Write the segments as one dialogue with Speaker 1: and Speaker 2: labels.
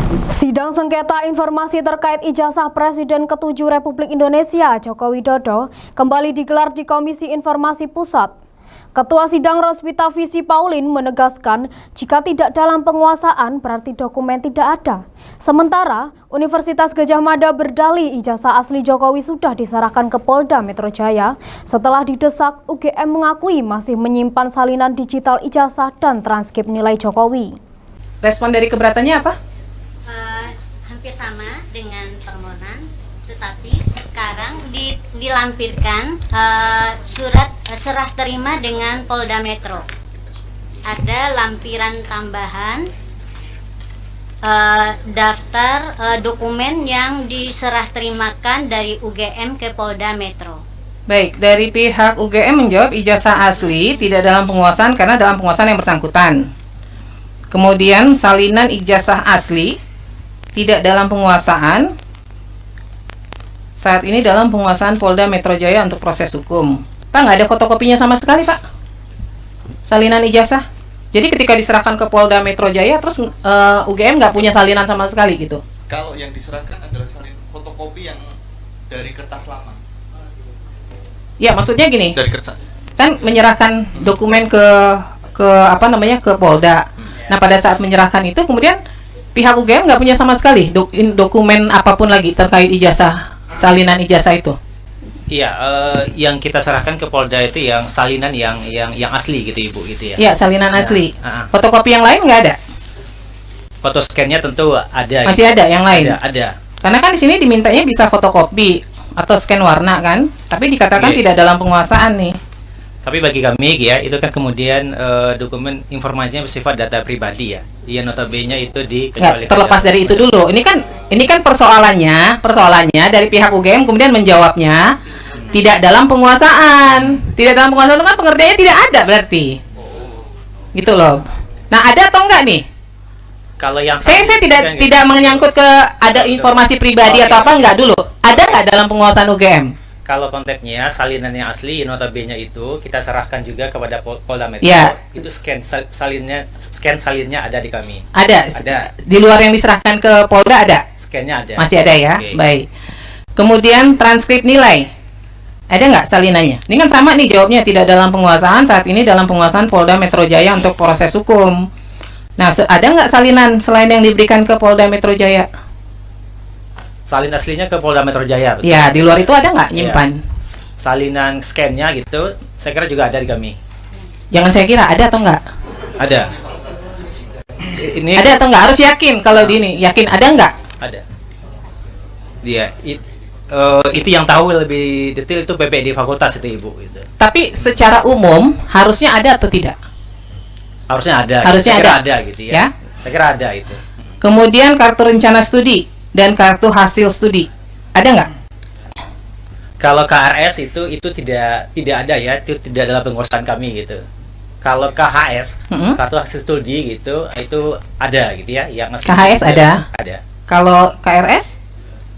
Speaker 1: Sidang sengketa informasi terkait ijazah Presiden ke-7 Republik Indonesia Joko Widodo kembali digelar di Komisi Informasi Pusat. Ketua Sidang Roswita Visi Paulin menegaskan jika tidak dalam penguasaan berarti dokumen tidak ada. Sementara Universitas Gadjah Mada berdalih ijazah asli Jokowi sudah diserahkan ke Polda Metro Jaya. Setelah didesak, UGM mengakui masih menyimpan salinan digital ijazah dan transkrip nilai Jokowi.
Speaker 2: Respon dari keberatannya apa?
Speaker 3: Hampir sama dengan permohonan, tetapi sekarang dilampirkan surat serah terima dengan Polda Metro. Ada lampiran tambahan daftar dokumen yang diserah terimakan dari UGM ke Polda Metro.
Speaker 2: Baik, dari pihak UGM menjawab ijazah asli tidak dalam penguasaan karena dalam penguasaan yang bersangkutan. Kemudian salinan ijazah asli tidak dalam penguasaan, saat ini dalam penguasaan Polda Metro Jaya untuk proses hukum. Pak, nggak ada fotokopinya sama sekali, Pak, salinan ijazah. Jadi ketika diserahkan ke Polda Metro Jaya, terus UGM nggak punya salinan sama sekali gitu.
Speaker 4: Kalau yang diserahkan adalah salin fotokopi yang dari kertas lama.
Speaker 2: Ya, maksudnya gini,
Speaker 4: Dari kertas.
Speaker 2: kan menyerahkan dokumen ke Polda. Nah, pada saat menyerahkan itu kemudian pihak UGM nggak punya sama sekali dokumen apapun lagi terkait ijazah, salinan ijazah itu.
Speaker 5: Iya, yang kita serahkan ke Polda itu yang salinan yang asli gitu Ibu gitu ya.
Speaker 2: Iya, salinan asli.
Speaker 5: Nah,
Speaker 2: Fotokopi yang lain nggak ada?
Speaker 5: foto scan-nya tentu ada.
Speaker 2: Masih
Speaker 5: gitu.
Speaker 2: ada yang lain?
Speaker 5: Ada.
Speaker 2: Karena kan di sini dimintanya bisa fotokopi atau scan warna kan, tapi dikatakan
Speaker 5: Iya.
Speaker 2: tidak dalam penguasaan nih.
Speaker 5: Tapi bagi kami ya, itu kan kemudian dokumen informasinya bersifat data pribadi ya. Yang notabene itu
Speaker 2: Nggak, terlepas dari itu dulu. Ini kan persoalannya dari pihak UGM kemudian menjawabnya tidak dalam penguasaan. Tidak dalam penguasaan itu kan pengertiannya tidak ada berarti. Gitu loh. Nah, ada atau enggak nih?
Speaker 5: Kalau yang
Speaker 2: Saya tidak menyangkut ke ada informasi pribadi atau apa, enggak dulu. Ada nggak dalam penguasaan UGM?
Speaker 5: Kalau konteksnya salinan yang asli notabene itu kita serahkan juga kepada Polda Metro.
Speaker 2: Ya.
Speaker 5: Itu scan salinnya ada di kami.
Speaker 2: Ada.
Speaker 5: Ada.
Speaker 2: Di luar yang diserahkan ke Polda ada?
Speaker 5: Scan-nya ada.
Speaker 2: Masih ada ya?
Speaker 5: Oke.
Speaker 2: Baik. Kemudian transkrip nilai. Ada nggak salinannya? Ini kan sama nih jawabnya, tidak dalam penguasaan, saat ini dalam penguasaan Polda Metro Jaya untuk proses hukum. Nah, ada nggak salinan selain yang diberikan ke Polda Metro Jaya?
Speaker 5: Salin aslinya ke Polda Metro Jaya. Betul?
Speaker 2: Ya, di luar itu ada nggak nyimpan?
Speaker 5: Salinan scan-nya gitu, saya kira juga ada di kami.
Speaker 2: Jangan saya kira, ada atau nggak?
Speaker 5: Ada. Ini
Speaker 2: Ada atau nggak? Harus yakin kalau di ini. Yakin ada nggak?
Speaker 5: ada. Dia itu yang tahu lebih detail itu PPD fakultas itu Ibu gitu.
Speaker 2: Tapi secara umum harusnya ada atau tidak?
Speaker 5: Harusnya ada.
Speaker 2: Harusnya
Speaker 5: saya kira
Speaker 2: ada.
Speaker 5: ada gitu ya.
Speaker 2: Ya.
Speaker 5: Saya kira ada itu.
Speaker 2: Kemudian kartu rencana studi dan kartu hasil studi. Ada nggak?
Speaker 5: Kalau KRS itu tidak ada ya, itu tidak dalam penguasaan kami gitu. Kalau KHS, kartu hasil studi gitu, itu ada gitu ya, yang asli
Speaker 2: KHS
Speaker 5: itu
Speaker 2: ada?
Speaker 5: Ada.
Speaker 2: Kalau KRS?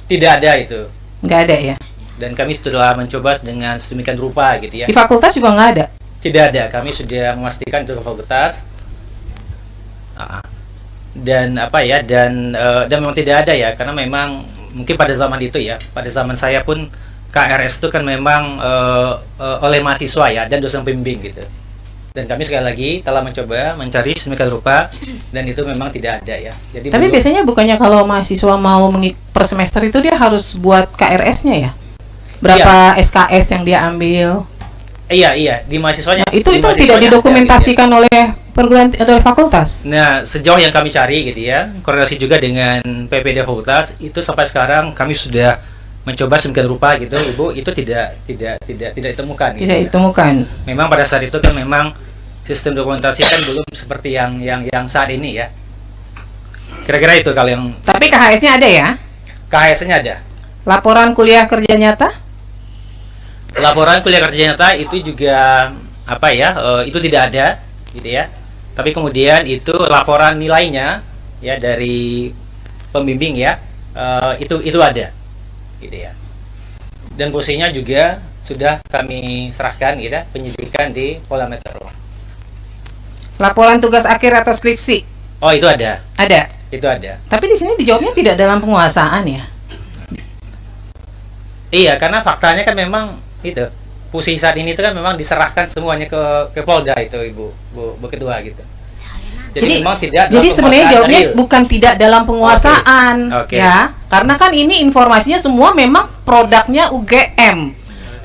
Speaker 5: Tidak ada itu.
Speaker 2: Nggak ada ya?
Speaker 5: Dan kami sudah mencoba dengan sedemikian rupa gitu ya.
Speaker 2: Di fakultas juga nggak ada?
Speaker 5: Tidak ada, kami sudah memastikan itu ke fakultas. Dan memang tidak ada ya, karena memang mungkin pada zaman itu ya, pada zaman saya pun KRS itu kan memang oleh mahasiswa ya dan dosen pembimbing gitu. Dan kami sekali lagi telah mencoba mencari sedemikian rupa dan itu memang tidak ada ya. Jadi
Speaker 2: Tapi biasanya bukannya kalau mahasiswa mau per semester itu dia harus buat KRS-nya ya? Berapa SKS yang dia ambil?
Speaker 5: Iya, di mahasiswanya.
Speaker 2: Nah, itu
Speaker 5: di mahasiswanya
Speaker 2: tidak
Speaker 5: ada,
Speaker 2: didokumentasikan oleh perguruan oleh fakultas.
Speaker 5: Nah, sejauh yang kami cari gitu ya, koordinasi juga dengan PPD fakultas, itu sampai sekarang kami sudah mencoba sedemikian rupa gitu, Ibu, itu tidak ditemukan.
Speaker 2: Tidak ditemukan.
Speaker 5: Memang pada saat itu kan memang sistem dokumentasi kan belum seperti yang saat ini ya. Kira-kira itu kalau yang
Speaker 2: Tapi KHS-nya ada ya?
Speaker 5: KHS-nya ada.
Speaker 2: Laporan kuliah kerja nyata?
Speaker 5: Laporan kuliah kerja nyata itu juga itu tidak ada gitu ya. Tapi kemudian itu laporan nilainya ya dari pembimbing ya, itu ada gitu ya. Dan posisinya juga sudah kami serahkan gitu ya, penyidikan di Polda Metro.
Speaker 2: Laporan tugas akhir atau skripsi?
Speaker 5: Oh, itu ada.
Speaker 2: Ada.
Speaker 5: Itu ada.
Speaker 2: Tapi di sini dijawabnya tidak dalam penguasaan ya.
Speaker 5: Iya, karena faktanya kan memang itu posisi saat ini itu kan memang diserahkan semuanya ke Polda itu Bu Ketua gitu.
Speaker 2: Jadi
Speaker 5: memang tidak.
Speaker 2: Jadi
Speaker 5: dalam
Speaker 2: sebenarnya
Speaker 5: penguasaan
Speaker 2: jawabnya
Speaker 5: real.
Speaker 2: bukan tidak dalam penguasaan,
Speaker 5: Oke.
Speaker 2: ya. Karena kan ini informasinya semua memang produknya UGM.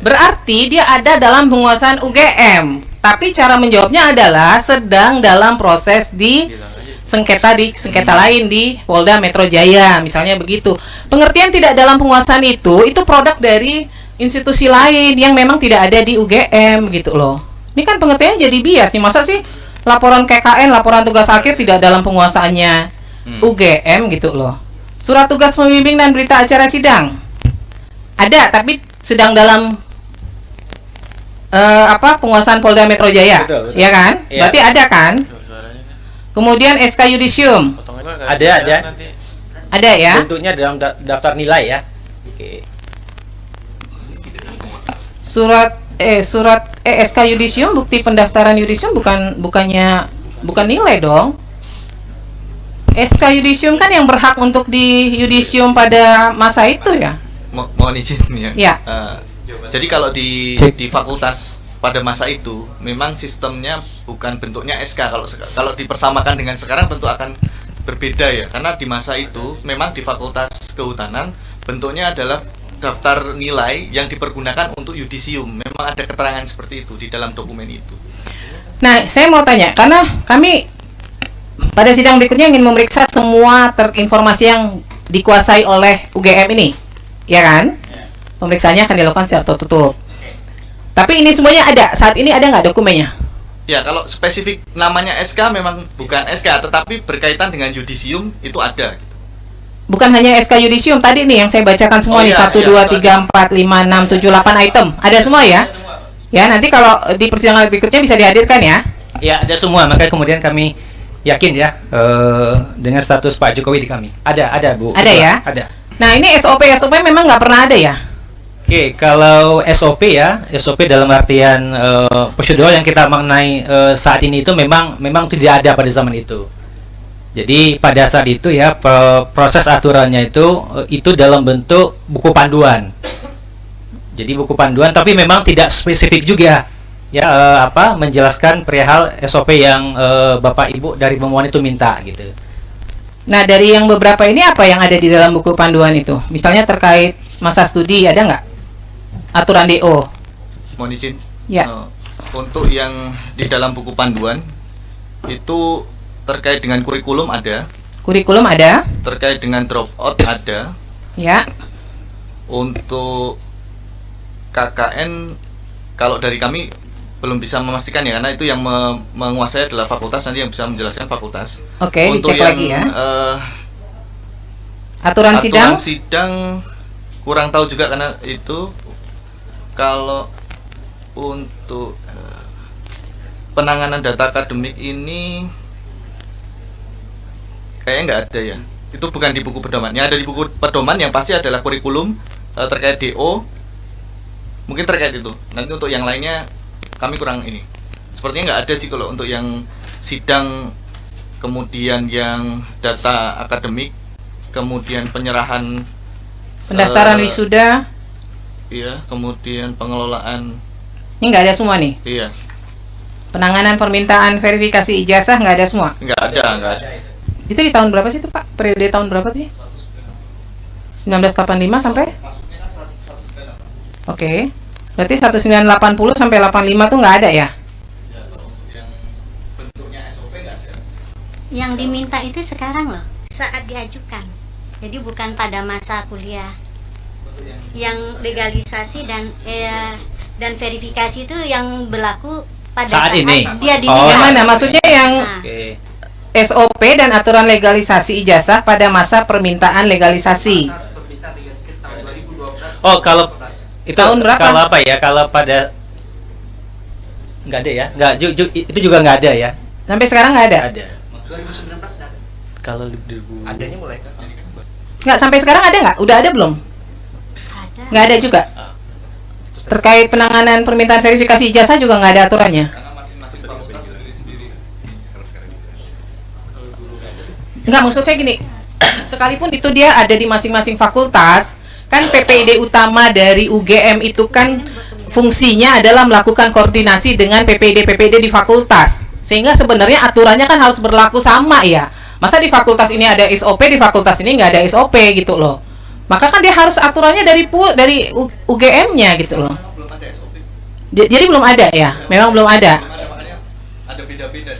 Speaker 2: Berarti dia ada dalam penguasaan UGM. Tapi cara menjawabnya adalah sedang dalam proses di sengketa lain di Polda Metro Jaya, misalnya begitu. Pengertian tidak dalam penguasaan itu produk dari institusi lain yang memang tidak ada di UGM gitu loh. Ini kan pengertiannya jadi bias nih. Masa sih laporan KKN, laporan tugas akhir tidak dalam penguasaannya UGM gitu loh. Surat tugas pembimbing dan berita acara sidang ada, tapi sedang dalam penguasaan Polda Metro Jaya,
Speaker 5: Betul.
Speaker 2: ya kan?
Speaker 5: Iya.
Speaker 2: Berarti ada kan? Kemudian SK Yudisium
Speaker 5: Ada.
Speaker 2: ada ya?
Speaker 5: Bentuknya dalam daftar nilai ya. Oke.
Speaker 2: Surat SK Yudisium, bukti pendaftaran Yudisium bukan nilai dong. SK Yudisium kan yang berhak untuk di Yudisium pada masa itu ya.
Speaker 4: Mohon izin ya.
Speaker 2: Ya.
Speaker 4: Jadi kalau di fakultas pada masa itu memang sistemnya bukan bentuknya SK. Kalau dipersamakan dengan sekarang tentu akan berbeda ya. Karena di masa itu memang di Fakultas Kehutanan bentuknya adalah daftar nilai yang dipergunakan untuk yudisium. Memang ada keterangan seperti itu di dalam dokumen itu.
Speaker 2: Nah, saya mau tanya karena kami pada sidang berikutnya ingin memeriksa semua informasi yang dikuasai oleh UGM ini, ya kan? Pemeriksaannya akan dilakukan secara tertutup. Tapi ini semuanya ada. Saat ini ada nggak dokumennya?
Speaker 4: Ya, kalau spesifik namanya SK memang bukan SK, tetapi berkaitan dengan yudisium itu ada. Gitu.
Speaker 2: Bukan hanya SK Yudisium tadi nih yang saya bacakan semua
Speaker 4: Oh,
Speaker 2: nih,
Speaker 4: iya,
Speaker 2: 1,
Speaker 4: iya,
Speaker 2: 2, 3, 4, 5, 6, 7, 8 item. Ada semua ya? Ya, nanti kalau di persidangan berikutnya bisa dihadirkan ya.
Speaker 5: Ya, ada semua. Makanya kemudian kami yakin ya dengan status Pak Jokowi di kami. Ada Bu.
Speaker 2: Ada ya?
Speaker 5: Ada.
Speaker 2: Nah, ini SOP memang nggak pernah ada ya?
Speaker 5: Oke, kalau SOP ya, SOP dalam artian prosedur yang kita maknai saat ini itu memang tidak ada pada zaman itu. Jadi pada saat itu ya proses aturannya itu dalam bentuk buku panduan. Jadi buku panduan, tapi memang tidak spesifik juga ya menjelaskan perihal SOP yang Bapak Ibu dari pemohon itu minta gitu.
Speaker 2: Nah, dari yang beberapa ini apa yang ada di dalam buku panduan itu? Misalnya terkait masa studi ada nggak? Aturan DO.
Speaker 4: Mohon izin.
Speaker 2: Ya.
Speaker 4: Untuk yang di dalam buku panduan itu terkait dengan kurikulum ada,
Speaker 2: Kurikulum ada?
Speaker 4: terkait dengan dropout ada,
Speaker 2: Ya.
Speaker 4: untuk KKN kalau dari kami belum bisa memastikan ya, karena itu yang menguasai adalah fakultas, nanti yang bisa menjelaskan fakultas.
Speaker 2: Oke,
Speaker 4: Untuk
Speaker 2: dicek
Speaker 4: yang
Speaker 2: lagi ya.
Speaker 4: aturan
Speaker 2: Aturan sidang?
Speaker 4: sidang kurang tahu juga, karena itu kalau untuk penanganan data akademik ini kayaknya nggak ada ya. Itu bukan di buku pedoman. Yang ada di buku pedoman yang pasti adalah kurikulum terkait DO. Mungkin terkait itu. Nanti untuk yang lainnya kami kurang ini. Sepertinya nggak ada sih kalau untuk yang sidang, kemudian yang data akademik, kemudian penyerahan
Speaker 2: Pendaftaran wisuda.
Speaker 4: iya, kemudian pengelolaan,
Speaker 2: Ini nggak ada semua nih.
Speaker 4: iya,
Speaker 2: Penanganan permintaan verifikasi ijazah nggak ada semua.
Speaker 4: nggak ada.
Speaker 2: Itu di tahun berapa sih itu Pak? Periode tahun berapa sih? 1985 sampai? Oke. Berarti 1980 sampai 85 tuh nggak ada ya?
Speaker 3: Yang diminta itu sekarang loh, saat diajukan. Jadi bukan pada masa kuliah. Yang legalisasi dan verifikasi itu yang berlaku pada
Speaker 5: Saat ini?
Speaker 3: dia
Speaker 5: Oh,
Speaker 2: Yang
Speaker 3: diminta.
Speaker 2: mana? Maksudnya yang
Speaker 3: Nah,
Speaker 5: Oke.
Speaker 2: SOP dan aturan legalisasi ijazah pada masa permintaan legalisasi.
Speaker 5: Oh, kalau itu
Speaker 2: Tahun berapa?
Speaker 5: kalau apa ya? Kalau pada nggak ada ya? Nggak itu juga nggak ada ya?
Speaker 2: Sampai sekarang nggak ada?
Speaker 5: Ada. Kalau 2000 adanya mulai
Speaker 2: Nggak, sampai sekarang ada nggak? Udah ada belum?
Speaker 3: ada.
Speaker 2: Nggak ada juga. Terkait penanganan permintaan verifikasi ijazah juga nggak ada aturannya. Enggak, maksud saya gini, sekalipun itu dia ada di masing-masing fakultas, kan PPID utama dari UGM itu kan fungsinya adalah melakukan koordinasi dengan PPID di fakultas. Sehingga sebenarnya aturannya kan harus berlaku sama ya. Masa di fakultas ini ada SOP, di fakultas ini nggak ada SOP gitu loh. Maka kan dia harus aturannya dari UGM-nya gitu loh.
Speaker 4: Belum ada SOP.
Speaker 2: Jadi belum ada ya, memang belum ada.
Speaker 4: Makanya ada beda-beda